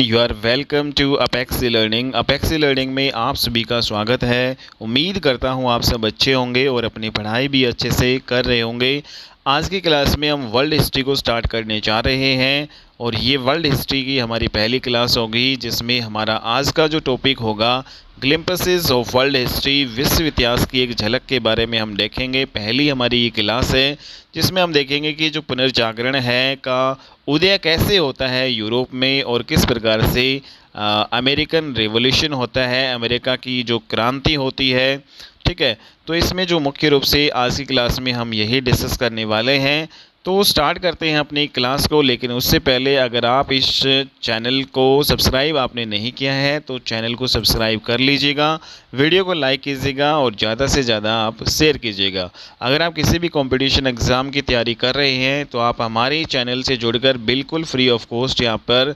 You are welcome to Apexi learning. Apexi learning में आप सभी का स्वागत है। उम्मीद करता हूँ आप सब अच्छे होंगे और अपनी पढ़ाई भी अच्छे से कर रहे होंगे। आज की क्लास में हम वर्ल्ड हिस्ट्री को स्टार्ट करने जा रहे हैं और ये वर्ल्ड हिस्ट्री की हमारी पहली क्लास होगी, जिसमें हमारा आज का जो टॉपिक होगा ग्लिम्पसेस ऑफ वर्ल्ड हिस्ट्री, विश्व इतिहास की एक झलक के बारे में हम देखेंगे। पहली हमारी ये क्लास है जिसमें हम देखेंगे कि जो पुनर्जागरण है का उदय कैसे होता है यूरोप में और किस प्रकार से अमेरिकन रेवोल्यूशन होता है, अमेरिका की जो क्रांति होती है। ठीक है, तो इसमें जो मुख्य रूप से आज की क्लास में हम यही डिस्कस करने वाले हैं। तो स्टार्ट करते हैं अपनी क्लास को, लेकिन उससे पहले अगर आप इस चैनल को सब्सक्राइब आपने नहीं किया है तो चैनल को सब्सक्राइब कर लीजिएगा, वीडियो को लाइक कीजिएगा और ज़्यादा से ज़्यादा आप शेयर कीजिएगा। अगर आप किसी भी कंपटीशन एग्ज़ाम की तैयारी कर रहे हैं तो आप हमारे चैनल से जुड़कर बिल्कुल फ्री ऑफ कॉस्ट यहाँ पर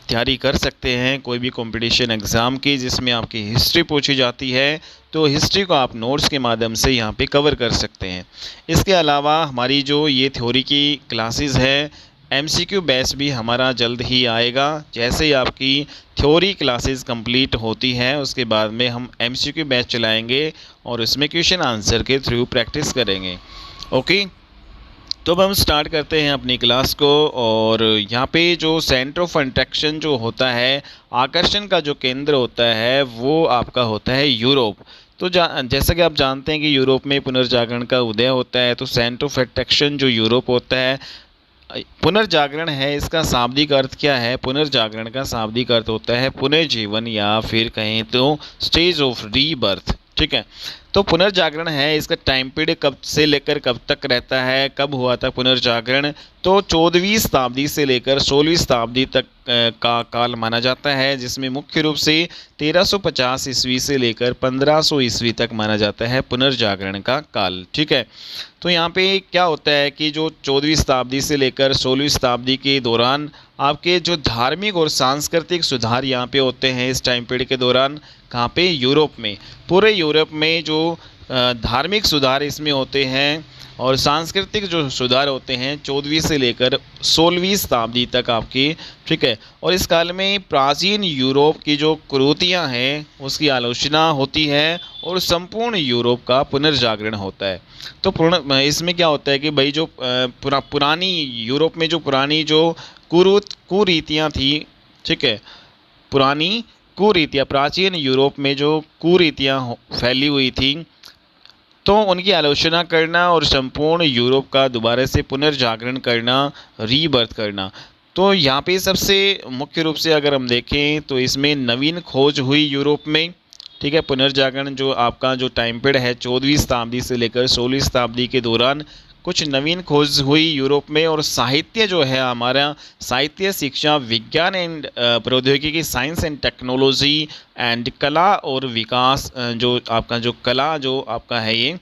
तैयारी कर सकते हैं कोई भी कंपटीशन एग्ज़ाम की जिसमें आपकी हिस्ट्री पूछी जाती है, तो हिस्ट्री को आप नोट्स के माध्यम से यहाँ पे कवर कर सकते हैं। इसके अलावा हमारी जो ये थ्योरी की क्लासेस है, एमसीक्यू बैच भी हमारा जल्द ही आएगा। जैसे ही आपकी थ्योरी क्लासेस कंप्लीट होती हैं उसके बाद में हम एमसीक्यू बैच चलाएंगे और उसमें क्वेश्चन आंसर के थ्रू प्रैक्टिस करेंगे। ओके, तो अब हम स्टार्ट करते हैं अपनी क्लास को। और यहाँ पे जो सेंटर ऑफ अट्रैक्शन जो होता है, आकर्षण का जो केंद्र होता है वो आपका होता है यूरोप। तो जैसा कि आप जानते हैं कि यूरोप में पुनर्जागरण का उदय होता है, तो सेंटर ऑफ अट्रैक्शन जो यूरोप होता है, पुनर्जागरण है, इसका शाब्दिक अर्थ क्या है? पुनर्जागरण का शाब्दिक अर्थ होता है पुनर्जीवन या फिर कहें तो स्टेज ऑफ रीबर्थ। ठीक है, तो पुनर्जागरण है, इसका टाइम पीरियड कब से लेकर कब तक रहता है, कब हुआ था पुनर्जागरण? तो 14वीं शताब्दी से लेकर 16वीं शताब्दी तक का काल माना जाता है, जिसमें मुख्य रूप से 1350 ईस्वी से लेकर 1500 ईस्वी तक माना जाता है पुनर्जागरण का काल। ठीक है, तो यहाँ पे क्या होता है कि जो 14वीं शताब्दी से लेकर 16वीं शताब्दी के दौरान आपके जो धार्मिक और सांस्कृतिक सुधार यहाँ पे होते हैं इस टाइम पीरियड के दौरान। कहाँ पे? यूरोप में। पूरे यूरोप में जो धार्मिक सुधार इसमें होते हैं और सांस्कृतिक जो सुधार होते हैं 14वीं से लेकर 16वीं शताब्दी तक आपकी। ठीक है, और इस काल में प्राचीन यूरोप की जो कुरीतियाँ हैं उसकी आलोचना होती है और संपूर्ण यूरोप का पुनर्जागरण होता है। तो इसमें क्या होता है कि भाई जो पुरानी यूरोप में जो पुरानी जो कुरीतियाँ थी, ठीक है, पुरानी कुरीतियाँ, प्राचीन यूरोप में जो कुरीतियाँ फैली हुई थी, तो उनकी आलोचना करना और संपूर्ण यूरोप का दोबारा से पुनर्जागरण करना, रीबर्थ करना। तो यहाँ पे सबसे मुख्य रूप से अगर हम देखें तो इसमें नवीन खोज हुई यूरोप में। ठीक है, पुनर्जागरण जो आपका जो टाइम पीरियड है 14वीं शताब्दी से लेकर 16वीं शताब्दी के दौरान कुछ नवीन खोज हुई यूरोप में। और साहित्य जो है हमारा, साहित्य, शिक्षा, विज्ञान एंड प्रौद्योगिकी, साइंस एंड टेक्नोलॉजी एंड कला और विकास, जो आपका जो कला जो आपका है ये,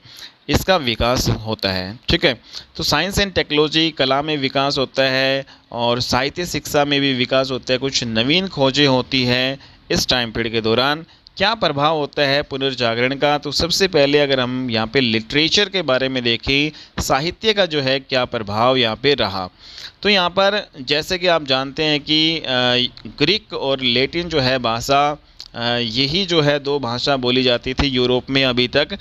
इसका विकास होता है। ठीक है, तो साइंस एंड टेक्नोलॉजी, कला में विकास होता है और साहित्य शिक्षा में भी विकास होता है। कुछ नवीन खोजें होती हैं इस टाइम पीरियड के दौरान। क्या प्रभाव होता है पुनर्जागरण का? तो सबसे पहले अगर हम यहाँ पे लिटरेचर के बारे में देखें, साहित्य का जो है क्या प्रभाव यहाँ पे रहा, तो यहाँ पर जैसे कि आप जानते हैं कि ग्रीक और लैटिन जो है भाषा, यही जो है दो भाषा बोली जाती थी यूरोप में अभी तक।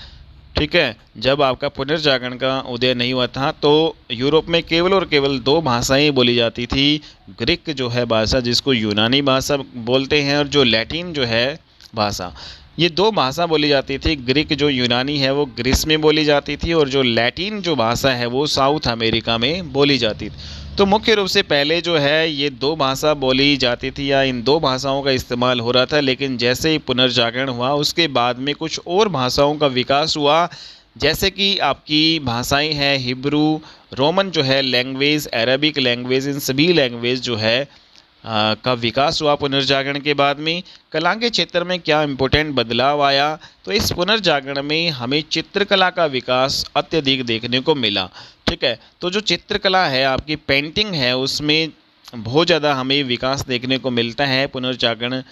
ठीक है, जब आपका पुनर्जागरण का उदय नहीं हुआ था तो यूरोप में केवल और केवल दो भाषाएं बोली जाती थी। ग्रीक जो है भाषा जिसको यूनानी भाषा बोलते हैं, और जो लैटिन जो है भाषा, ये दो भाषा बोली जाती थी। ग्रीक जो यूनानी है वो ग्रीस में बोली जाती थी और जो लैटिन जो भाषा है वो साउथ अमेरिका में बोली जाती थी। तो मुख्य रूप से पहले जो है ये दो भाषा बोली जाती थी या इन दो भाषाओं का इस्तेमाल हो रहा था, लेकिन जैसे ही पुनर्जागरण हुआ उसके बाद में कुछ और भाषाओं का विकास हुआ, जैसे कि आपकी भाषाएं हैं हिब्रू, रोमन जो है लैंग्वेज, अरबिक लैंग्वेज, इन सभी लैंग्वेज जो है का विकास हुआ पुनर्जागरण के बाद में। कला के क्षेत्र में क्या इम्पोर्टेंट बदलाव आया? तो इस पुनर्जागरण में हमें चित्रकला का विकास अत्यधिक देखने को मिला। ठीक है, तो जो चित्रकला है आपकी पेंटिंग है उसमें बहुत ज़्यादा हमें विकास देखने को मिलता है पुनर्जागरण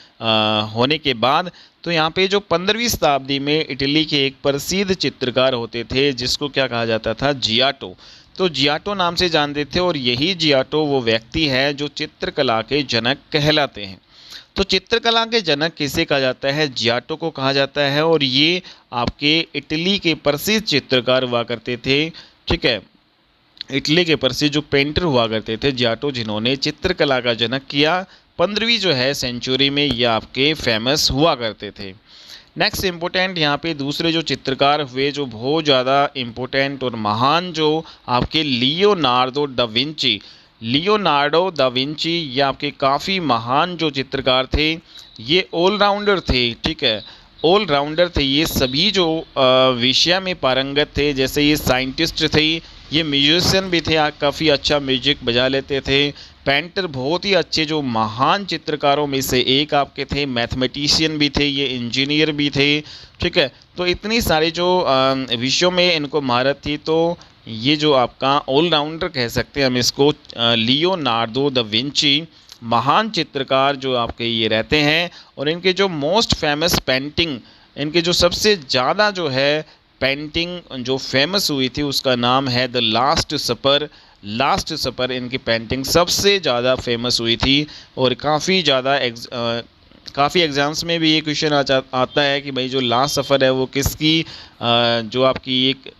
होने के बाद। तो यहाँ पे जो 15वीं शताब्दी में इटली के एक प्रसिद्ध चित्रकार होते थे जिसको क्या कहा जाता था? जियाटो। तो जियाटो नाम से जानते थे और यही जियाटो वो व्यक्ति है जो चित्रकला के जनक कहलाते हैं। तो चित्रकला के जनक किसे कहा जाता है? जियाटो को कहा जाता है और ये आपके इटली के प्रसिद्ध चित्रकार हुआ करते थे। ठीक है, इटली के प्रसिद्ध जो पेंटर हुआ करते थे जियाटो, जिन्होंने चित्रकला का जनक किया 15वीं जो है सेंचुरी में, ये आपके फेमस हुआ करते थे। नेक्स्ट इम्पोर्टेंट यहाँ पे दूसरे जो चित्रकार हुए जो बहुत ज़्यादा इम्पोर्टेंट और महान, जो आपके Leonardo da Vinci. Leonardo da Vinci ये आपके काफ़ी महान जो चित्रकार थे, ये ऑलराउंडर थे। ठीक है, ऑलराउंडर थे, ये सभी जो विषय में पारंगत थे। जैसे ये साइंटिस्ट थे, ये म्यूजिशियन भी थे, काफ़ी अच्छा म्यूजिक बजा लेते थे। पेंटर बहुत ही अच्छे जो महान चित्रकारों में से एक आपके थे। मैथमेटिशियन भी थे, ये इंजीनियर भी थे। ठीक है, तो इतनी सारी जो विषयों में इनको महारत थी, तो ये जो आपका ऑलराउंडर कह सकते हैं हम इसको, लियोनार्डो दा विंची महान चित्रकार जो आपके ये रहते हैं। और इनके जो मोस्ट फेमस पेंटिंग, इनके जो सबसे ज़्यादा जो है पेंटिंग जो फेमस हुई थी उसका नाम है द लास्ट सपर। लास्ट सपर इनकी पेंटिंग सबसे ज़्यादा फेमस हुई थी और काफ़ी ज़्यादा काफ़ी एग्ज़ाम्स में भी ये क्वेश्चन आता है कि भाई जो लास्ट सफ़र है वो किसकी जो आपकी एक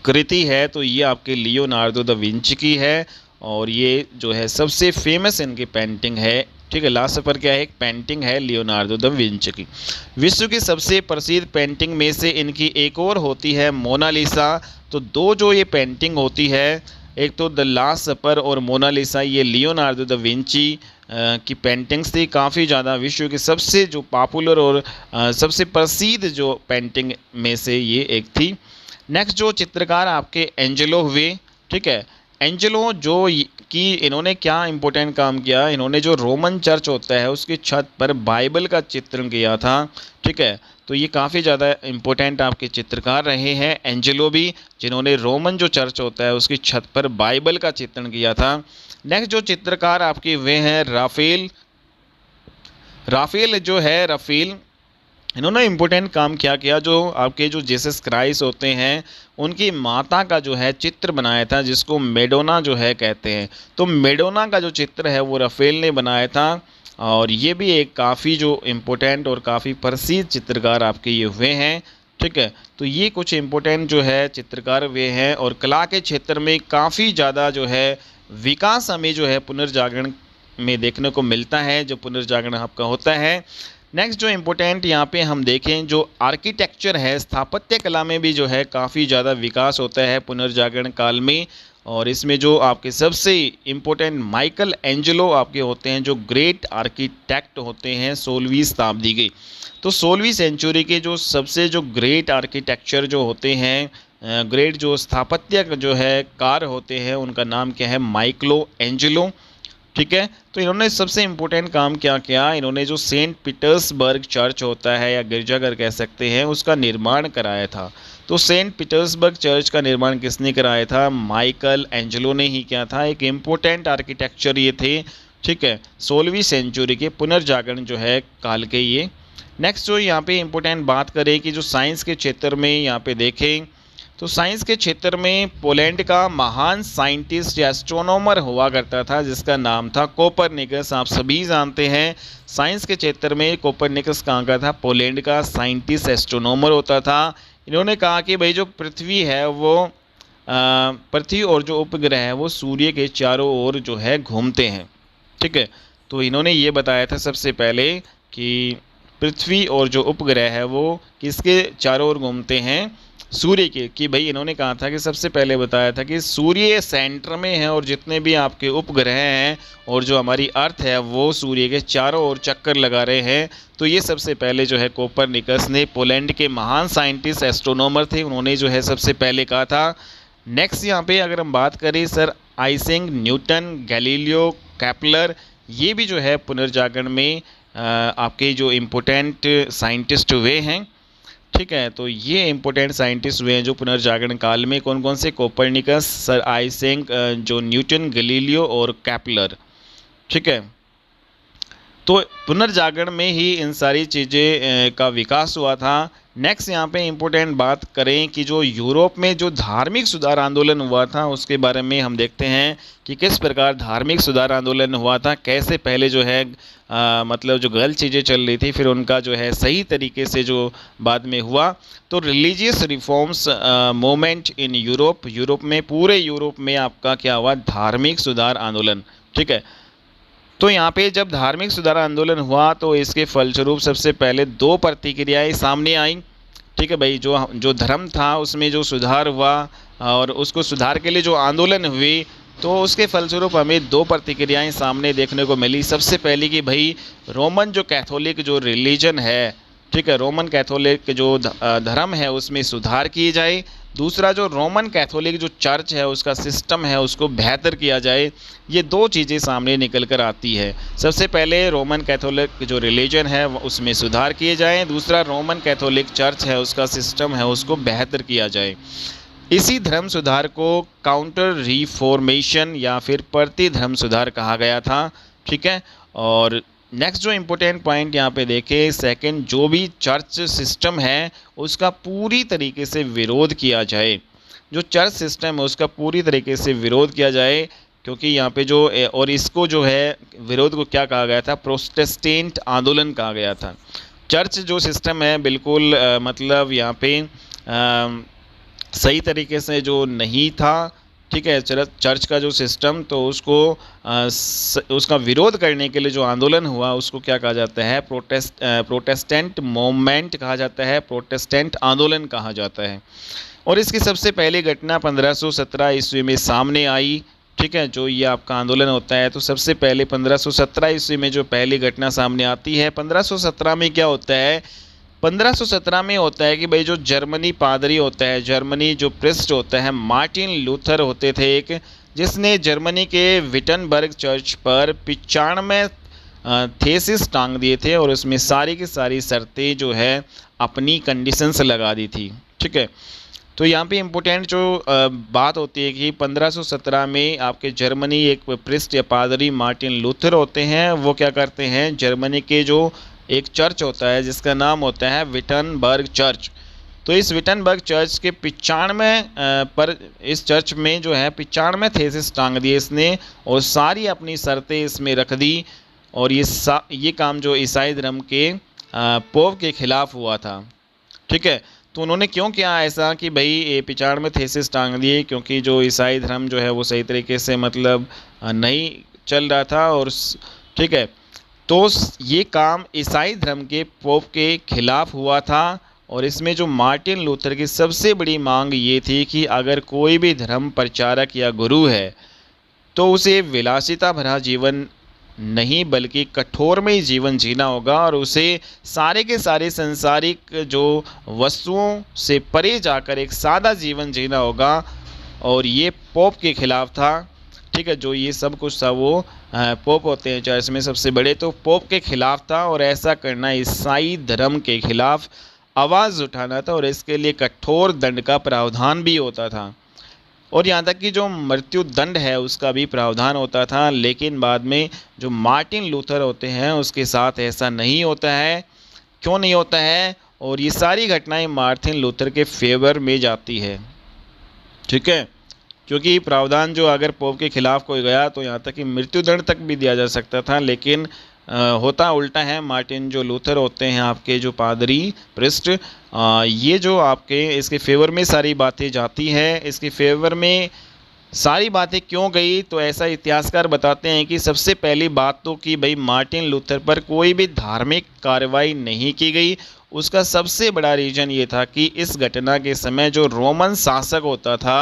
कृति है, तो ये आपके लियोनार्डो दा विंची की है और ये जो है सबसे फेमस इनकी पेंटिंग है। ठीक है, लास्ट सफ़र क्या है? एक पेंटिंग है लियोनार्डो दा विंची की। विश्व की सबसे प्रसिद्ध पेंटिंग में से इनकी एक और होती है मोनालिसा। तो दो जो ये पेंटिंग होती है, एक तो द लास्ट सपर और मोनालिसा, ये लियोनार्डो दा विंची की पेंटिंग्स थी। काफ़ी ज़्यादा विश्व की सबसे जो पॉपुलर और सबसे प्रसिद्ध जो पेंटिंग में से ये एक थी। नेक्स्ट जो चित्रकार आपके एंजेलो हुए। ठीक है, एंजेलो जो कि इन्होंने क्या इम्पोर्टेंट काम किया, इन्होंने जो रोमन चर्च होता है उसकी छत पर बाइबल का चित्रण किया था। ठीक है, तो ये काफ़ी ज़्यादा इम्पोर्टेंट आपके चित्रकार रहे हैं एंजेलो भी, जिन्होंने रोमन जो चर्च होता है उसकी छत पर बाइबल का चित्रण किया था। नेक्स्ट जो चित्रकार आपके वे हैं राफेल। राफेल जो है, राफेल इन्होंने इम्पोर्टेंट काम क्या किया, जो आपके जो जीसस क्राइस्ट होते हैं उनकी माता का जो है चित्र बनाया था, जिसको मेडोना जो है कहते हैं। तो मेडोना का जो चित्र है वो राफेल ने बनाया था और ये भी एक काफ़ी जो इम्पोर्टेंट और काफ़ी प्रसिद्ध चित्रकार आपके ये हुए हैं। ठीक है, तो ये कुछ इम्पोर्टेंट जो है चित्रकार हुए हैं और कला के क्षेत्र में काफ़ी ज़्यादा जो है विकास हमें जो है पुनर्जागरण में देखने को मिलता है, जो पुनर्जागरण आपका होता है। नेक्स्ट जो इम्पोर्टेंट यहाँ पे हम देखें, जो आर्किटेक्चर है, स्थापत्य कला में भी जो है काफ़ी ज़्यादा विकास होता है पुनर्जागरण काल में। और इसमें जो आपके सबसे इम्पोर्टेंट माइकल एंजेलो आपके होते हैं, जो ग्रेट आर्किटेक्ट होते हैं 16वीं शताब्दी के। तो 16वीं सेंचुरी के जो सबसे जो ग्रेट आर्किटेक्चर जो होते हैं, ग्रेट जो स्थापत्य जो है कार होते हैं, उनका नाम क्या है? माइकलो एंजेलो। ठीक है, तो इन्होंने सबसे इम्पोर्टेंट काम क्या किया, इन्होंने जो सेंट पीटर्सबर्ग चर्च होता है या गिरजाघर कह सकते हैं, उसका निर्माण कराया था। तो सेंट पीटर्सबर्ग चर्च का निर्माण किसने कराया था? माइकल एंजेलो ने ही किया था। एक इम्पोर्टेंट आर्किटेक्चर ये थे। ठीक है, 16वीं सेंचुरी के पुनर्जागरण जो है काल के ये। नेक्स्ट जो यहाँ पे इम्पोर्टेंट बात करें कि जो साइंस के क्षेत्र में यहाँ पे देखें, तो साइंस के क्षेत्र में पोलैंड का महान साइंटिस्ट या एस्ट्रोनॉमर हुआ करता था, जिसका नाम था कोपरनिकस। आप सभी जानते हैं साइंस के क्षेत्र में कोपरनिकस कहाँ का था? पोलैंड का साइंटिस्ट एस्ट्रोनॉमर होता था। इन्होंने कहा कि भाई जो पृथ्वी है वो पृथ्वी और जो उपग्रह है वो सूर्य के चारों ओर जो है घूमते हैं। ठीक है, तो इन्होंने ये बताया था सबसे पहले कि पृथ्वी और जो उपग्रह है वो किसके चारों ओर घूमते हैं? सूर्य के। कि भाई इन्होंने कहा था कि सबसे पहले बताया था कि सूर्य सेंटर में है और जितने भी आपके उपग्रह हैं और जो हमारी अर्थ है वो सूर्य के चारों ओर चक्कर लगा रहे हैं। तो ये सबसे पहले जो है कोपरनिकस ने, पोलैंड के महान साइंटिस्ट एस्ट्रोनॉमर थे, उन्होंने जो है सबसे पहले कहा था। नेक्स्ट यहाँ पे अगर हम बात करें sir Isaac Newton, Galileo, Kepler, ये भी जो है पुनर्जागरण में आपके जो इम्पोर्टेंट साइंटिस्ट हुए हैं। ठीक है, तो ये इम्पोर्टेंट साइंटिस्ट हुए हैं जो पुनर्जागरण काल में। कौन कौन से? कोपरनिकस, सर आइजैक, जो न्यूटन, गैलीलियो और केपलर। ठीक है, तो पुनर्जागरण में ही इन सारी चीज़ें का विकास हुआ था। नेक्स्ट यहाँ पे इम्पोर्टेंट बात करें कि जो यूरोप में जो धार्मिक सुधार आंदोलन हुआ था उसके बारे में हम देखते हैं कि किस प्रकार धार्मिक सुधार आंदोलन हुआ था, कैसे पहले जो है मतलब जो गलत चीज़ें चल रही थी फिर उनका जो है सही तरीके से जो बाद में हुआ। तो religious reforms movement in Europe में, पूरे यूरोप में आपका क्या हुआ, धार्मिक सुधार आंदोलन। ठीक है, तो यहाँ पे जब धार्मिक सुधार आंदोलन हुआ तो इसके फलस्वरूप सबसे पहले दो प्रतिक्रियाएं सामने आई। ठीक है भाई, जो धर्म था उसमें जो सुधार हुआ और उसको सुधार के लिए जो आंदोलन हुए तो उसके फलस्वरूप हमें दो प्रतिक्रियाएं सामने देखने को मिली। सबसे पहली कि भाई रोमन जो कैथोलिक जो रिलीजन है, ठीक है, रोमन कैथोलिक जो धर्म है उसमें सुधार किए जाए। दूसरा जो रोमन कैथोलिक जो चर्च है उसका सिस्टम है उसको बेहतर किया जाए। ये दो चीज़ें सामने निकल कर आती है। सबसे पहले रोमन कैथोलिक जो रिलीजन है उसमें सुधार किए जाए, दूसरा रोमन कैथोलिक चर्च है उसका सिस्टम है उसको बेहतर किया जाए। इसी धर्म सुधार को काउंटर रिफॉर्मेशन या फिर प्रति धर्म सुधार कहा गया था। ठीक है, और नेक्स्ट जो इम्पोर्टेंट पॉइंट यहाँ पे देखें, सेकंड, जो भी चर्च सिस्टम है उसका पूरी तरीके से विरोध किया जाए। जो चर्च सिस्टम है उसका पूरी तरीके से विरोध किया जाए, क्योंकि यहाँ पे जो और इसको जो है विरोध को क्या कहा गया था, प्रोटेस्टेंट आंदोलन कहा गया था। चर्च जो सिस्टम है बिल्कुल मतलब यहाँ पे सही तरीके से जो नहीं था। ठीक है, चर्च का जो सिस्टम, तो उसको उसका विरोध करने के लिए जो आंदोलन हुआ उसको क्या कहा जाता है, प्रोटेस्टेंट मूवमेंट कहा जाता है, प्रोटेस्टेंट आंदोलन कहा जाता है। और इसकी सबसे पहली घटना 1517 ईस्वी में सामने आई। ठीक है, जो ये आपका आंदोलन होता है तो सबसे पहले 1517 ईस्वी में जो पहली घटना सामने आती है। 1517 में क्या होता है, 1517 में होता है कि भाई जो जर्मनी पादरी होता है, जर्मनी जो प्रिस्ट होता है, मार्टिन लूथर होते थे एक, जिसने जर्मनी के विटनबर्ग चर्च पर 95 थेसिस टांग दिए थे और उसमें सारी की सारी शर्तें जो है अपनी कंडीशंस लगा दी थी। ठीक है, तो यहाँ पे इम्पोर्टेंट जो बात होती है कि 1517 में आपके जर्मनी एक प्रिस्ट या पादरी मार्टिन लूथर होते हैं, वो क्या करते हैं, जर्मनी के जो एक चर्च होता है जिसका नाम होता है विटनबर्ग चर्च, तो इस विटनबर्ग चर्च के 95 पर इस चर्च में जो है 95 थेसिस टांग दिए इसने और सारी अपनी शर्तें इसमें रख दी। और ये काम जो ईसाई धर्म के पोप के खिलाफ हुआ था। ठीक है, तो उन्होंने क्यों किया ऐसा कि भाई ये 95 थेसिस टांग दिए, क्योंकि जो ईसाई धर्म जो है वो सही तरीके से मतलब नहीं चल रहा था। और ठीक है, तो ये काम ईसाई धर्म के पोप के खिलाफ हुआ था। और इसमें जो मार्टिन लूथर की सबसे बड़ी मांग ये थी कि अगर कोई भी धर्म प्रचारक या गुरु है तो उसे विलासिता भरा जीवन नहीं बल्कि कठोरमय जीवन जीना होगा और उसे सारे के सारे संसारिक जो वस्तुओं से परे जाकर एक सादा जीवन जीना होगा। और ये पोप के खिलाफ था। ठीक है, जो ये सब कुछ था वो पोप होते हैं चर्च में सबसे बड़े, तो पोप के खिलाफ था और ऐसा करना ईसाई धर्म के खिलाफ आवाज़ उठाना था और इसके लिए कठोर दंड का प्रावधान भी होता था। और यहाँ तक कि जो मृत्यु दंड है उसका भी प्रावधान होता था। लेकिन बाद में जो मार्टिन लूथर होते हैं उसके साथ ऐसा नहीं होता है। क्यों नहीं होता है, और ये सारी घटनाएं मार्टिन लूथर के फेवर में जाती है। ठीक है, क्योंकि प्रावधान जो अगर पोप के खिलाफ कोई गया तो यहाँ तक कि मृत्युदंड तक भी दिया जा सकता था, लेकिन होता उल्टा है। मार्टिन जो लूथर होते हैं आपके जो पादरी प्रिस्ट, ये जो आपके इसके फेवर में सारी बातें जाती हैं। इसके फेवर में सारी बातें क्यों गई, तो ऐसा इतिहासकार बताते हैं कि सबसे पहली बात तो कि भाई मार्टिन लूथर पर कोई भी धार्मिक कार्रवाई नहीं की गई। उसका सबसे बड़ा रीज़न ये था कि इस घटना के समय जो रोमन शासक होता था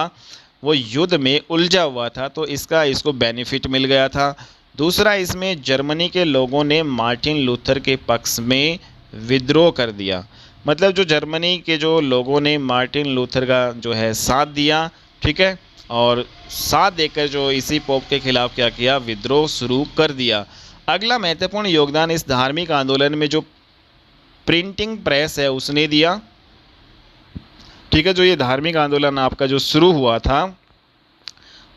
वो युद्ध में उलझा हुआ था, तो इसको बेनिफिट मिल गया था। दूसरा, इसमें जर्मनी के लोगों ने मार्टिन लूथर के पक्ष में विद्रोह कर दिया। मतलब जो जर्मनी के जो लोगों ने मार्टिन लूथर का जो है साथ दिया। ठीक है, और साथ देकर जो इसी पोप के खिलाफ क्या किया, विद्रोह शुरू कर दिया। अगला महत्वपूर्ण योगदान इस धार्मिक आंदोलन में जो प्रिंटिंग प्रेस है उसने दिया। ठीक है, जो ये धार्मिक आंदोलन आपका जो शुरू हुआ था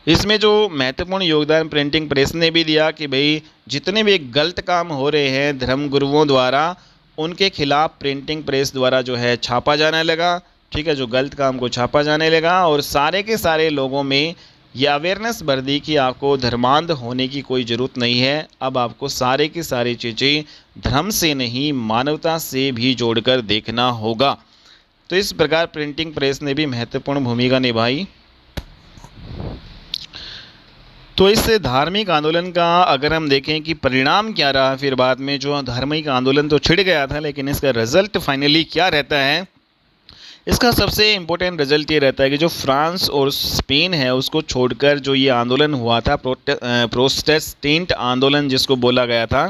इसमें जो महत्वपूर्ण योगदान प्रिंटिंग प्रेस ने भी दिया कि भाई जितने भी गलत काम हो रहे हैं धर्म गुरुओं द्वारा उनके खिलाफ प्रिंटिंग प्रेस द्वारा जो है छापा जाने लगा, ठीक है, जो गलत काम को छापा जाने लगा और सारे के सारे लोगों में ये अवेयरनेस भर दी कि आपको धर्मांध होने की कोई ज़रूरत नहीं है, अब आपको सारे की सारी चीज़ें धर्म से नहीं मानवता से भी जोड़कर देखना होगा। तो इस प्रकार प्रिंटिंग प्रेस ने भी महत्वपूर्ण भूमिका निभाई। तो इस धार्मिक आंदोलन का अगर हम देखें कि परिणाम क्या रहा, फिर बाद में जो धार्मिक आंदोलन तो छिड़ गया था, लेकिन इसका रिजल्ट फाइनली क्या रहता है, इसका सबसे इम्पोर्टेंट रिजल्ट ये रहता है कि जो फ्रांस और स्पेन है उसको छोड़कर जो ये आंदोलन हुआ था, प्रोटेस्टेंट आंदोलन जिसको बोला गया था,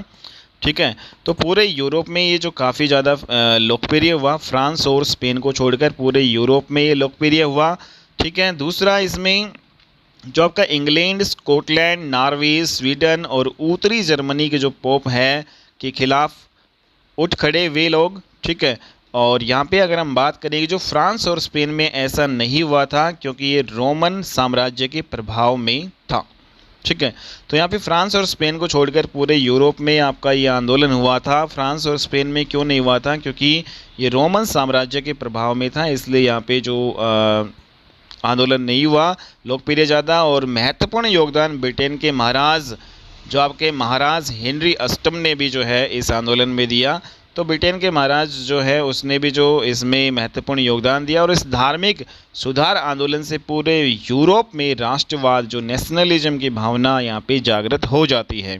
ठीक है, तो पूरे यूरोप में ये जो काफ़ी ज़्यादा लोकप्रिय हुआ, फ्रांस और स्पेन को छोड़कर पूरे यूरोप में ये लोकप्रिय हुआ, ठीक है। दूसरा, इसमें जो आपका इंग्लैंड, स्कॉटलैंड, नॉर्वे, स्वीडन और उत्तरी जर्मनी के जो पोप है के खिलाफ उठ खड़े वे लोग, ठीक है। और यहाँ पे अगर हम बात करें कि जो फ्रांस और स्पेन में ऐसा नहीं हुआ था क्योंकि ये रोमन साम्राज्य के प्रभाव में था, ठीक है। तो यहाँ पे फ्रांस और स्पेन को छोड़कर पूरे यूरोप में आपका ये आंदोलन हुआ था। फ्रांस और स्पेन में क्यों नहीं हुआ था, क्योंकि ये रोमन साम्राज्य के प्रभाव में था, इसलिए यहाँ पे जो आंदोलन नहीं हुआ लोकप्रिय ज़्यादा। और महत्वपूर्ण योगदान ब्रिटेन के महाराज, जो आपके महाराज हेनरी अष्टम ने भी जो है इस आंदोलन में दिया। तो ब्रिटेन के महाराज जो है उसने भी जो इसमें महत्वपूर्ण योगदान दिया और इस धार्मिक सुधार आंदोलन से पूरे यूरोप में राष्ट्रवाद, जो नेशनलिज्म की भावना यहाँ पे जागृत हो जाती है,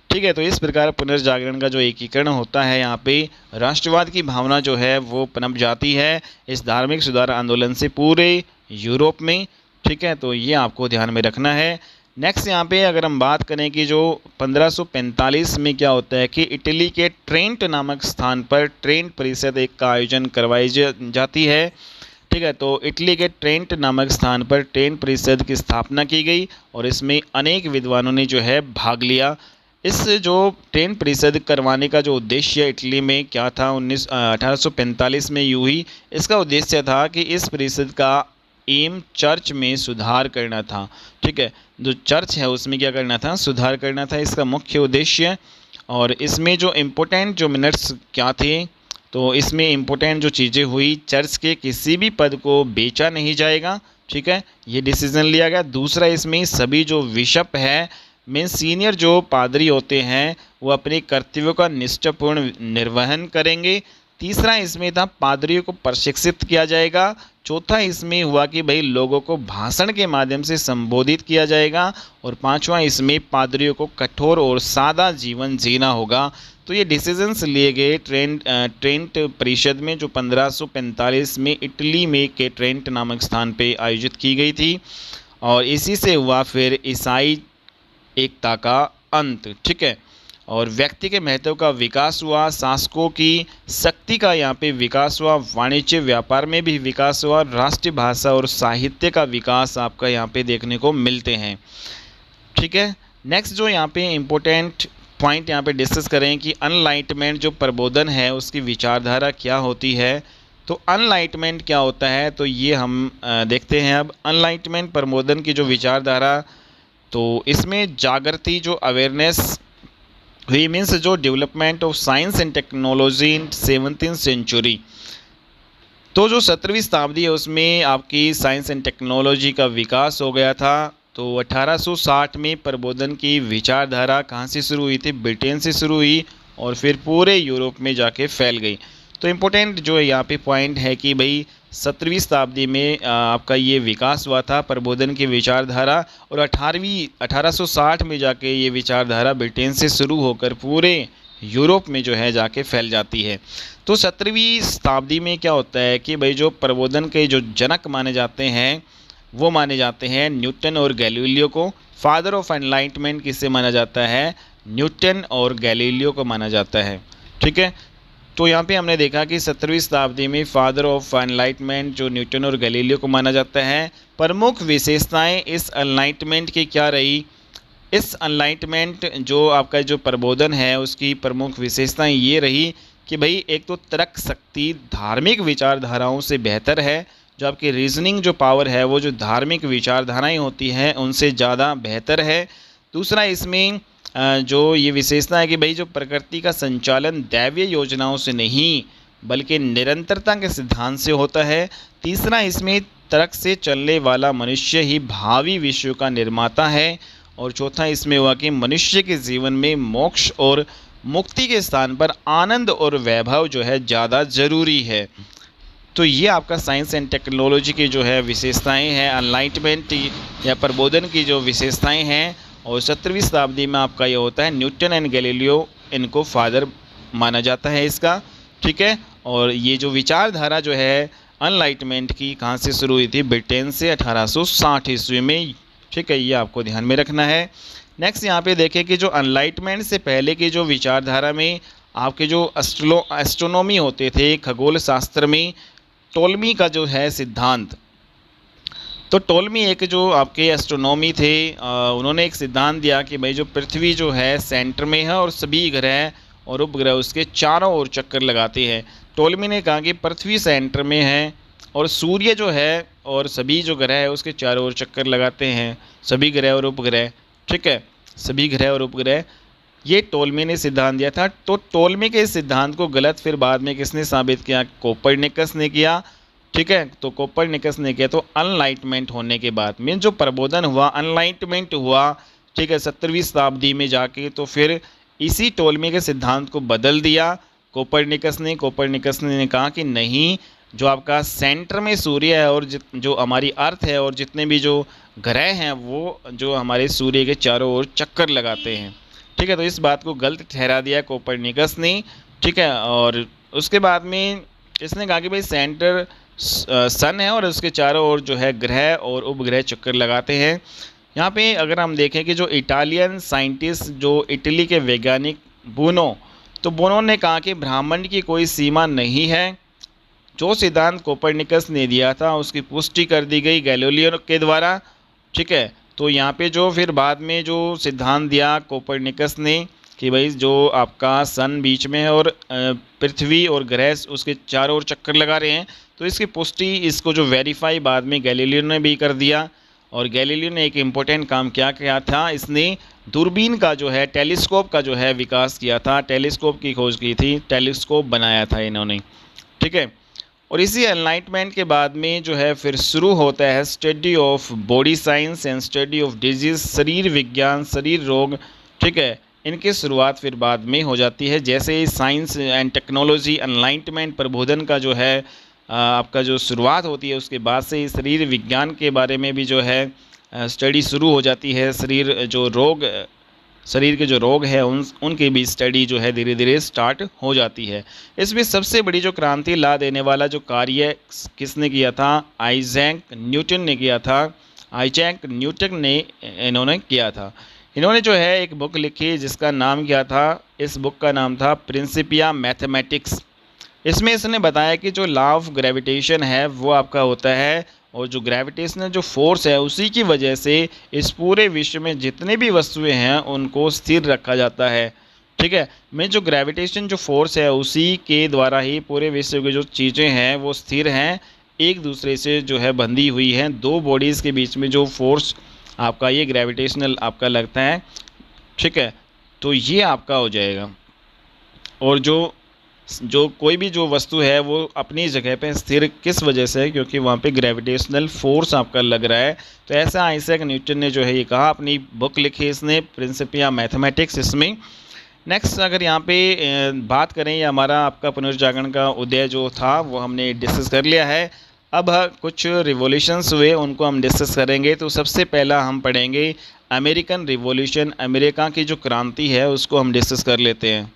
ठीक है। तो इस प्रकार पुनर्जागरण का जो एकीकरण होता है, यहाँ पे राष्ट्रवाद की भावना जो है वो पनप जाती है इस धार्मिक सुधार आंदोलन से पूरे यूरोप में, ठीक है। तो ये आपको ध्यान में रखना है। नेक्स्ट यहाँ पे अगर हम बात करें कि जो 1545 में क्या होता है कि इटली के ट्रेंट नामक स्थान पर ट्रेंट परिषद एक का आयोजन करवाई जाती है, ठीक है। तो इटली के ट्रेंट नामक स्थान पर ट्रेंट परिषद की स्थापना की गई और इसमें अनेक विद्वानों ने जो है भाग लिया। इस जो ट्रेंट परिषद करवाने का जो उद्देश्य इटली में क्या था, 1845 में यूं ही इसका उद्देश्य था कि इस परिषद का एम चर्च में सुधार करना था, ठीक है। जो चर्च है उसमें क्या करना था, सुधार करना था, इसका मुख्य उद्देश्य। और इसमें जो इम्पोर्टेंट जो मिनट्स क्या थे, तो इसमें इम्पोर्टेंट जो चीज़ें हुई, चर्च के किसी भी पद को बेचा नहीं जाएगा, ठीक है, ये डिसीजन लिया गया। दूसरा, इसमें सभी जो बिशप है में सीनियर जो पादरी होते हैं वो अपने कर्तव्यों का निष्ठापूर्ण निर्वहन करेंगे। तीसरा इसमें था पादरियों को प्रशिक्षित किया जाएगा। चौथा इसमें हुआ कि भाई लोगों को भाषण के माध्यम से संबोधित किया जाएगा। और पांचवा इसमें पादरियों को कठोर और सादा जीवन जीना होगा। तो ये डिसीजंस लिए गए ट्रेंट परिषद में, जो 1545 में इटली में के ट्रेंट नामक स्थान पे आयोजित की गई थी। और इसी से हुआ फिर ईसाई एकता का अंत, ठीक है। और व्यक्ति के महत्व का विकास हुआ, शासकों की शक्ति का यहाँ पे विकास हुआ, वाणिज्य व्यापार में भी विकास हुआ, राष्ट्रीय भाषा और साहित्य का विकास आपका यहाँ पे देखने को मिलते हैं, ठीक है। नेक्स्ट जो यहाँ पे इम्पोर्टेंट पॉइंट यहाँ पे डिस्कस करें कि अनलाइटमेंट जो प्रबोधन है उसकी विचारधारा क्या होती है। तो अनलाइटमेंट क्या होता है, तो ये हम देखते हैं। अब अनलाइटमेंट प्रबोधन की जो विचारधारा, तो इसमें जागृति जो अवेयरनेस हुई, मीन्स जो development of science and technology in 17th century. तो जो 17वीं शताब्दी है उसमें आपकी साइंस एंड टेक्नोलॉजी का विकास हो गया था। तो 1860 में प्रबोधन की विचारधारा कहाँ से शुरू हुई थी, ब्रिटेन से शुरू हुई और फिर पूरे यूरोप में जाके फैल गई। तो इम्पोर्टेंट जो यहाँ पे पॉइंट है कि भाई 17वीं शताब्दी में आपका ये विकास हुआ था प्रबोधन की विचारधारा, और 1860 में जाके ये विचारधारा ब्रिटेन से शुरू होकर पूरे यूरोप में जो है जाके फैल जाती है। तो 17वीं शताब्दी में क्या होता है कि भाई जो प्रबोधन के जो जनक माने जाते हैं वो माने जाते हैं न्यूटन और गैलीलियो को। फादर ऑफ एनलाइटमेंट किसे माना जाता है, न्यूटन और गैलीलियो को माना जाता है, ठीक है। तो यहाँ पे हमने देखा कि 17वीं शताब्दी में फादर ऑफ एनलाइटमेंट जो न्यूटन और गैलीलियो को माना जाता है। प्रमुख विशेषताएं इस एनलाइटमेंट की क्या रही, इस एनलाइटमेंट जो आपका जो प्रबोधन है उसकी प्रमुख विशेषताएं ये रही कि भाई एक तो तर्क शक्ति धार्मिक विचारधाराओं से बेहतर है। जो आपकी रीजनिंग जो पावर है वो जो धार्मिक विचारधाराएँ होती हैं उनसे ज़्यादा बेहतर है। दूसरा, इसमें जो ये विशेषता है कि भाई जो प्रकृति का संचालन दैवीय योजनाओं से नहीं बल्कि निरंतरता के सिद्धांत से होता है। तीसरा, इसमें तर्क से चलने वाला मनुष्य ही भावी विश्व का निर्माता है। और चौथा इसमें हुआ कि मनुष्य के जीवन में मोक्ष और मुक्ति के स्थान पर आनंद और वैभव जो है ज़्यादा ज़रूरी है। तो ये आपका साइंस एंड टेक्नोलॉजी की जो है विशेषताएं हैं, एनलाइटमेंट या प्रबोधन की जो विशेषताएं हैं। और 17वीं शताब्दी में आपका ये होता है, न्यूटन एंड गैलीलियो इनको फादर माना जाता है इसका, ठीक है। और ये जो विचारधारा जो है एनलाइटमेंट की कहाँ से शुरू हुई थी? ब्रिटेन से 1860 ईस्वी में, ठीक है, ये आपको ध्यान में रखना है। नेक्स्ट यहाँ पे देखें कि जो एनलाइटमेंट से पहले की जो विचारधारा में आपके जो एस्ट्रोनॉमी होते थे, खगोल शास्त्र में टोलमी का जो है सिद्धांत, तो टोलमी एक जो आपके एस्ट्रोनॉमी थे, उन्होंने एक सिद्धांत दिया कि भाई जो पृथ्वी जो है सेंटर में है और सभी ग्रह और उपग्रह उसके चारों ओर चक्कर लगाते हैं। टोलमी ने कहा कि पृथ्वी सेंटर में है और सूर्य जो है और सभी जो ग्रह है उसके चारों ओर चक्कर लगाते हैं, सभी ग्रह और उपग्रह, ठीक है, सभी ग्रह और उपग्रह। ये टोलमी ने सिद्धांत दिया था। तो टोलमी के इस सिद्धांत को गलत फिर बाद में किसने साबित किया? कोपरनिकस ने किया, ठीक है। तो कोपरनिकस ने किया। तो अनलाइटमेंट होने के बाद में जो प्रबोधन हुआ, अनलाइटमेंट हुआ, ठीक है, 17वीं शताब्दी में जाके, तो फिर इसी टोलमी के सिद्धांत को बदल दिया कोपरनिकस ने कहा कि नहीं, जो आपका सेंटर में सूर्य है और जो हमारी अर्थ है और जितने भी जो ग्रह हैं वो जो हमारे सूर्य के चारों ओर चक्कर लगाते हैं, ठीक है। तो इस बात को गलत ठहरा दिया कोपरनिकस ने, ठीक है। और उसके बाद में इसने कहा कि भाई सेंटर सन है और उसके चारों ओर जो है ग्रह और उपग्रह चक्कर लगाते हैं। यहाँ पे अगर हम देखें कि जो इटालियन साइंटिस्ट, जो इटली के वैज्ञानिक बोनो, तो बोनो ने कहा कि ब्रह्मांड की कोई सीमा नहीं है। जो सिद्धांत कोपरनिकस ने दिया था उसकी पुष्टि कर दी गई गैलीलियो के द्वारा, ठीक है। तो यहाँ पे जो फिर बाद में जो सिद्धांत दिया कोपरनिकस ने कि भाई जो आपका सन बीच में है और पृथ्वी और ग्रह उसके चारों ओर चक्कर लगा रहे हैं, तो इसकी पुष्टि, इसको जो वेरीफाई बाद में गैलीलियो ने भी कर दिया। और गैलीलियो ने एक इम्पोर्टेंट काम क्या किया था? इसने दूरबीन का जो है, टेलीस्कोप का जो है विकास किया था, टेलीस्कोप की खोज की थी, टेलीस्कोप बनाया था इन्होंने, ठीक है। और इसी एनलाइटमेंट के बाद में जो है फिर शुरू होता है study of body science and study of disease, शरीर विज्ञान, शरीर रोग, ठीक है। इनकी शुरुआत फिर बाद में हो जाती है। जैसे ही साइंस एंड टेक्नोलॉजी एनलाइटमेंट प्रबोधन का जो है आपका जो शुरुआत होती है, उसके बाद से ही शरीर विज्ञान के बारे में भी जो है स्टडी शुरू हो जाती है। शरीर के जो रोग है उनकी भी स्टडी जो है धीरे धीरे स्टार्ट हो जाती है। इसमें सबसे बड़ी जो क्रांति ला देने वाला जो कार्य किसने किया था? आइजैक न्यूटन ने किया था। आइजैक न्यूटन ने इन्होंने किया था। इन्होंने जो है एक बुक लिखी जिसका नाम क्या था? इस बुक का नाम था प्रिंसिपिया मैथमेटिक्स। इसमें इसने बताया कि जो लॉ ऑफ ग्रेविटेशन है वो आपका होता है, और जो ग्रेविटेशनल जो फोर्स है उसी की वजह से इस पूरे विश्व में जितने भी वस्तुएं हैं उनको स्थिर रखा जाता है, ठीक है। में जो ग्रेविटेशन जो फोर्स है उसी के द्वारा ही पूरे विश्व की जो चीज़ें हैं वो स्थिर हैं, एक दूसरे से जो है बंधी हुई हैं। दो बॉडीज़ के बीच में जो फोर्स आपका ये ग्रेविटेशनल आपका लगता है, ठीक है, तो ये आपका हो जाएगा। और जो कोई भी जो वस्तु है वो अपनी जगह पे स्थिर किस वजह से है? क्योंकि वहाँ पे ग्रेविटेशनल फोर्स आपका लग रहा है। तो ऐसा आइजैक न्यूटन ने जो है ये कहा, अपनी बुक लिखी इसने प्रिंसिपिया मैथमेटिक्स। इसमें नेक्स्ट अगर यहाँ पे बात करें, ये हमारा आपका पुनर्जागरण का उदय जो था वो हमने डिस्कस कर लिया है। अब कुछ रिवॉल्यूशंस हुए उनको हम डिस्कस करेंगे। तो सबसे पहला हम पढ़ेंगे अमेरिकन रिवॉल्यूशन, अमेरिका की जो क्रांति है उसको हम डिस्कस कर लेते हैं।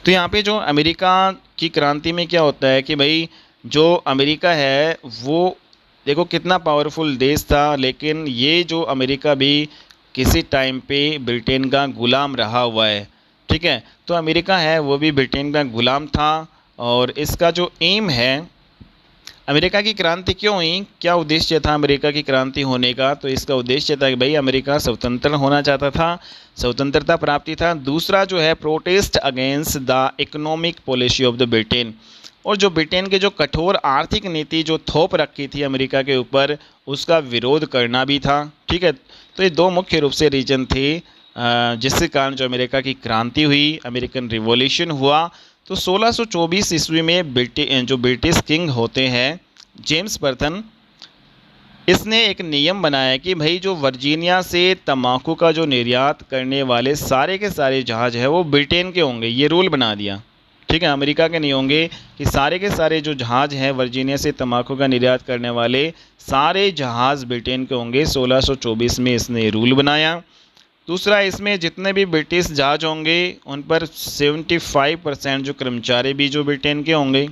तो यहाँ पे जो अमेरिका की क्रांति में क्या होता है कि भाई जो अमेरिका है वो देखो कितना पावरफुल देश था, लेकिन ये जो अमेरिका भी किसी टाइम पे ब्रिटेन का गुलाम रहा हुआ है, ठीक है। तो अमेरिका है वो भी ब्रिटेन का गुलाम था। और इसका जो एम है, अमेरिका की क्रांति क्यों हुई, क्या उद्देश्य था अमेरिका की क्रांति होने का? तो इसका उद्देश्य था कि भाई अमेरिका स्वतंत्र होना चाहता था, स्वतंत्रता प्राप्ति था। दूसरा जो है protest against the economic policy of the Britain, और जो ब्रिटेन के जो कठोर आर्थिक नीति जो थोप रखी थी अमेरिका के ऊपर, उसका विरोध करना भी था। ठीक है, तो ये दो मुख्य रूप से रीजन थे जिसके कारण जो अमेरिका की क्रांति हुई, अमेरिकन रिवॉल्यूशन हुआ। तो 1624 ईस्वी में जो ब्रिटिश किंग होते हैं जेम्स प्रथम, इसने एक नियम बनाया कि भाई जो वर्जीनिया से तंबाकू का जो निर्यात करने वाले सारे के सारे जहाज़ है वो ब्रिटेन के होंगे, ये रूल बना दिया। ठीक है, अमेरिका के नहीं होंगे, कि सारे के सारे जो जहाज़ हैं वर्जीनिया से तंबाकू का निर्यात करने वाले सारे जहाज़ ब्रिटेन के होंगे। 1624 में इसने रूल बनाया। दूसरा, इसमें जितने भी ब्रिटिश जहाज होंगे उन पर 75% जो कर्मचारी भी जो ब्रिटेन के होंगे।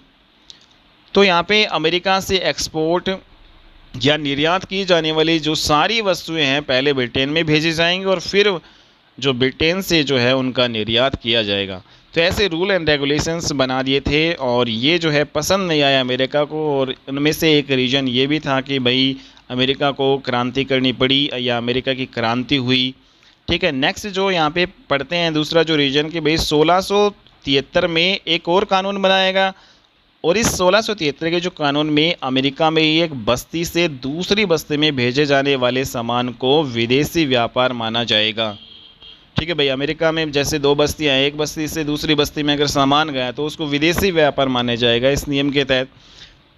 तो यहाँ पे अमेरिका से एक्सपोर्ट या निर्यात की जाने वाली जो सारी वस्तुएं हैं पहले ब्रिटेन में भेजी जाएंगी और फिर जो ब्रिटेन से जो है उनका निर्यात किया जाएगा। तो ऐसे रूल एंड रेगुलेशंस बना दिए थे और ये जो है पसंद नहीं आया अमेरिका को, और उनमें से एक रीज़न ये भी था कि भाई अमेरिका को क्रांति करनी पड़ी या अमेरिका की क्रांति हुई। ठीक है, नेक्स्ट जो यहाँ पे पढ़ते हैं दूसरा जो रीजन कि भाई 1673 में एक और कानून बनाएगा, और इस 1673 के जो कानून में अमेरिका में एक बस्ती से दूसरी बस्ती में भेजे जाने वाले सामान को विदेशी व्यापार माना जाएगा। ठीक है भाई, अमेरिका में जैसे दो बस्तियाँ हैं, एक बस्ती से दूसरी बस्ती में अगर सामान गया तो उसको विदेशी व्यापार माना जाएगा इस नियम के तहत।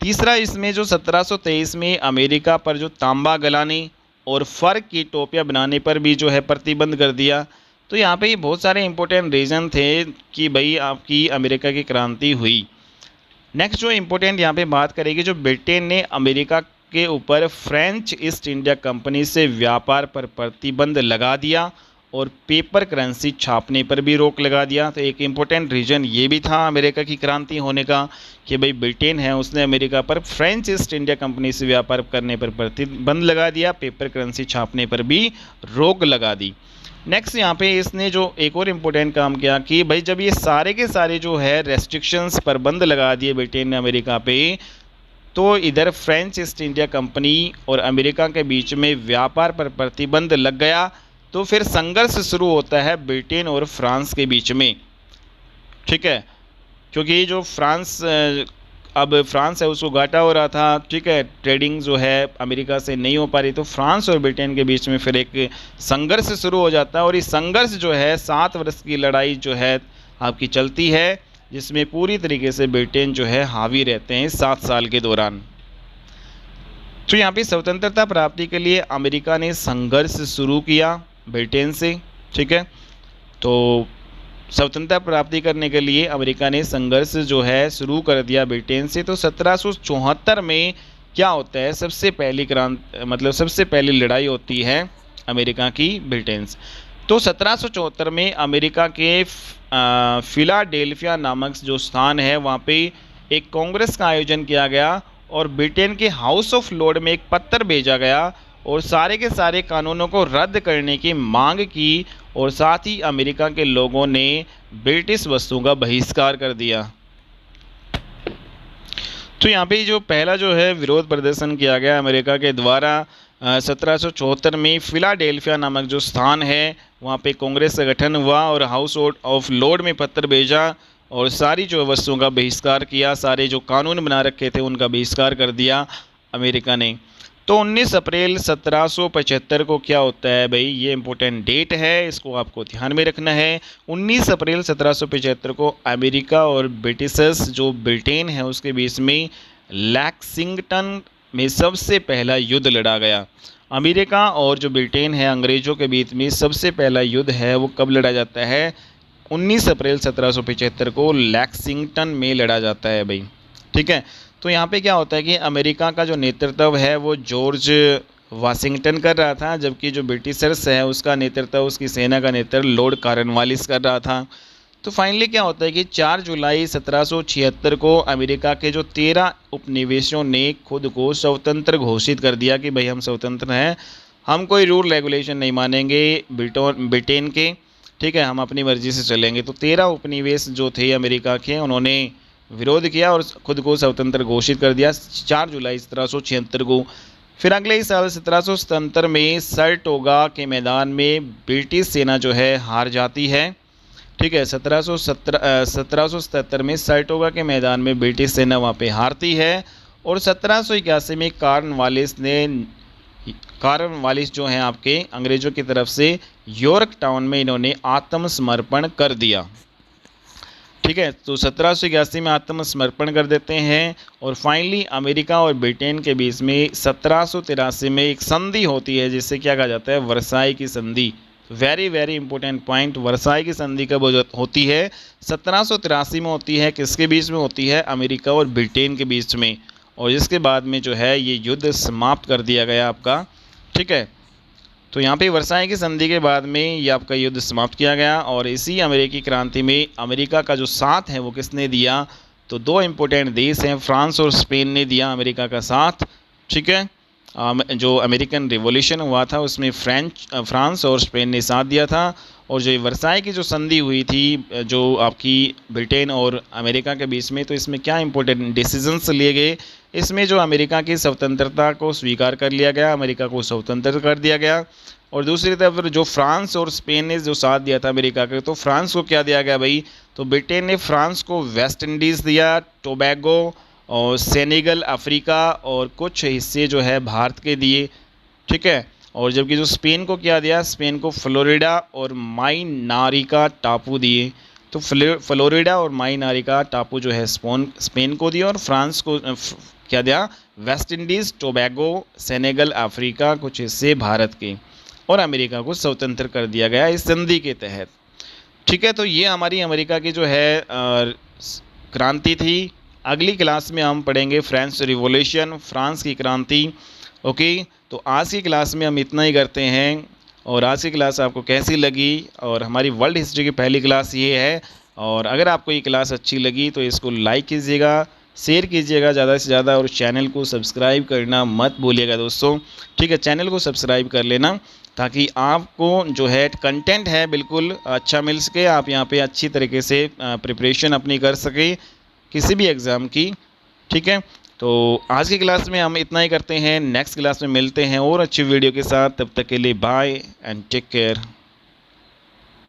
तीसरा, इसमें जो 1723 में अमेरिका पर जो तांबा गलाने और फर की टोपियाँ बनाने पर भी जो है प्रतिबंध कर दिया। तो यहाँ पे बहुत सारे इंपॉर्टेंट रीज़न थे कि भाई आपकी अमेरिका की क्रांति हुई। नेक्स्ट जो इम्पोर्टेंट यहाँ पे बात करेगी, जो ब्रिटेन ने अमेरिका के ऊपर फ्रेंच ईस्ट इंडिया कंपनी से व्यापार पर प्रतिबंध लगा दिया और पेपर करेंसी छापने पर भी रोक लगा दिया। तो एक इम्पोर्टेंट रीजन ये भी था अमेरिका की क्रांति होने का कि भाई ब्रिटेन है उसने अमेरिका पर फ्रेंच ईस्ट इंडिया कंपनी से व्यापार करने पर प्रतिबंध लगा दिया, पेपर करेंसी छापने पर भी रोक लगा दी। नेक्स्ट यहाँ पे इसने जो एक और इम्पोर्टेंट काम किया कि भाई जब ये सारे के सारे जो है रेस्ट्रिक्शंस प्रतिबंध लगा दिए ब्रिटेन ने अमेरिका पे, तो इधर फ्रेंच ईस्ट इंडिया कंपनी और अमेरिका के बीच में व्यापार पर प्रतिबंध लग गया। तो फिर संघर्ष शुरू होता है ब्रिटेन और फ्रांस के बीच में। ठीक है, क्योंकि जो अब फ्रांस है उसको घाटा हो रहा था। ठीक है, ट्रेडिंग जो है अमेरिका से नहीं हो पा रही, तो फ्रांस और ब्रिटेन के बीच में फिर एक संघर्ष शुरू हो जाता है और इस संघर्ष जो है 7 वर्ष की लड़ाई जो है आपकी चलती है, जिसमें पूरी तरीके से ब्रिटेन जो है हावी रहते हैं 7 साल के दौरान। तो यहाँ पे स्वतंत्रता प्राप्ति के लिए अमेरिका ने संघर्ष शुरू किया ब्रिटेन से। ठीक है, तो स्वतंत्रता प्राप्ति करने के लिए अमेरिका ने संघर्ष जो है शुरू कर दिया ब्रिटेन से। तो 1774 में क्या होता है, सबसे पहली लड़ाई होती है अमेरिका की ब्रिटेन से। तो 1774 में अमेरिका के फिलाडेल्फिया नामक जो स्थान है वहाँ पे एक कांग्रेस का आयोजन किया गया और ब्रिटेन के हाउस ऑफ लॉर्ड में एक पत्र भेजा गया और सारे के सारे कानूनों को रद्द करने की मांग की और साथ ही अमेरिका के लोगों ने ब्रिटिश वस्तुओं का बहिष्कार कर दिया। तो यहाँ पे जो पहला जो है विरोध प्रदर्शन किया गया अमेरिका के द्वारा 1774 में फिलाडेल्फिया नामक जो स्थान है वहाँ पे कांग्रेस का गठन हुआ और हाउस ऑफ लॉर्ड में पत्र भेजा और सारी जो वस्तुओं का बहिष्कार किया, सारे जो कानून बना रखे थे उनका बहिष्कार कर दिया अमेरिका ने। तो 19 अप्रैल 1775 को क्या होता है भाई, ये इंपॉर्टेंट डेट है, इसको आपको ध्यान में रखना है। 19 अप्रैल 1775 को अमेरिका और ब्रिटिशर्स जो ब्रिटेन है उसके बीच में लैक्सिंगटन में सबसे पहला युद्ध लड़ा गया। अमेरिका और जो ब्रिटेन है अंग्रेज़ों के बीच में सबसे पहला युद्ध है वो कब लड़ा जाता है, 19 अप्रैल 1775 को लैक्सिंगटन में लड़ा जाता है भाई। ठीक है, तो यहाँ पे क्या होता है कि अमेरिका का जो नेतृत्व है वो जॉर्ज वाशिंगटन कर रहा था, जबकि जो ब्रिटिशर्स है उसका नेतृत्व, उसकी सेना का नेतृत्व लॉर्ड कॉर्नवालिस कर रहा था। तो फाइनली क्या होता है कि 4 जुलाई 1776 को अमेरिका के जो 13 उपनिवेशों ने खुद को स्वतंत्र घोषित कर दिया कि भाई हम स्वतंत्र हैं, हम कोई रूल रेगुलेशन नहीं मानेंगे ब्रिटेन के। ठीक है, हम अपनी मर्जी से चलेंगे। तो 13 उपनिवेश जो थे अमेरिका के उन्होंने विरोध किया और खुद को स्वतंत्र घोषित कर दिया 4 जुलाई 1776 को। फिर अगले ही साल 1777 में सरटोगा के मैदान में ब्रिटिश सेना जो है हार जाती है। ठीक है। 1777 में सर्टोगा के मैदान में ब्रिटिश सेना वहाँ पे हारती है और 1781 में कॉर्नवालिस जो हैं आपके अंग्रेज़ों की तरफ से यॉर्क टाउन में इन्होंने आत्मसमर्पण कर दिया। ठीक है, तो 1781 में आत्मसमर्पण कर देते हैं और फाइनली अमेरिका और ब्रिटेन के बीच में 1783 में एक संधि होती है जिससे क्या कहा जाता है, वर्साई की संधि। Very very important point, Versailles की संधि कब होती है, 1783 में होती है। किसके बीच में होती है, अमेरिका और ब्रिटेन के बीच में, और इसके बाद में जो है ये युद्ध समाप्त कर दिया गया आपका। ठीक है, तो यहाँ पे वर्साई की संधि के बाद में ये आपका युद्ध समाप्त किया गया और इसी अमेरिकी क्रांति में अमेरिका का जो साथ है वो किसने दिया, तो दो इम्पोर्टेंट देश हैं, फ्रांस और स्पेन ने दिया अमेरिका का साथ। ठीक है, जो अमेरिकन रिवॉल्यूशन हुआ था उसमें फ्रांस और स्पेन ने साथ दिया था। और जो वर्साई की जो संधि हुई थी जो आपकी ब्रिटेन और अमेरिका के बीच में, तो इसमें क्या इंपॉर्टेंट डिसीजंस लिए गए, इसमें जो अमेरिका की स्वतंत्रता को स्वीकार कर लिया गया, अमेरिका को स्वतंत्र कर दिया गया। और दूसरी तरफ जो फ्रांस और स्पेन ने जो साथ दिया था अमेरिका के, तो फ्रांस को क्या दिया गया भाई, तो ब्रिटेन ने फ्रांस को वेस्ट इंडीज़ दिया, टोबैगो और सेनेगल, अफ्रीका और कुछ हिस्से जो है भारत के दिए। ठीक है, और जबकि जो स्पेन को क्या दिया, स्पेन को फ्लोरिडा और माइनारिका टापू दिए। तो फ्लोरिडा और माइनारिका टापू जो है स्पेन को दिया और फ्रांस को क्या दिया, West Indies, Tobago, Senegal, Africa, कुछ हिस्से भारत के, और अमेरिका को स्वतंत्र कर दिया गया इस संधि के तहत। ठीक है, तो ये हमारी अमेरिका की जो है क्रांति थी। अगली क्लास में हम पढ़ेंगे फ्रेंच रिवॉल्यूशन, फ्रांस की क्रांति। ओके, तो आज की क्लास में हम इतना ही करते हैं। और आज की क्लास आपको कैसी लगी, और हमारी वर्ल्ड हिस्ट्री की पहली क्लास ये है। और अगर आपको ये क्लास अच्छी लगी तो इसको लाइक कीजिएगा, शेयर कीजिएगा ज़्यादा से ज़्यादा, और चैनल को सब्सक्राइब करना मत भूलिएगा दोस्तों। ठीक है, चैनल को सब्सक्राइब कर लेना ताकि आपको जो है कंटेंट है बिल्कुल अच्छा मिल सके, आप यहाँ पे अच्छी तरीके से प्रिपरेशन अपनी कर सके किसी भी एग्ज़ाम की। ठीक है, तो आज की क्लास में हम इतना ही करते हैं, नेक्स्ट क्लास में मिलते हैं और अच्छी वीडियो के साथ। तब तक के लिए बाय एंड टेक केयर।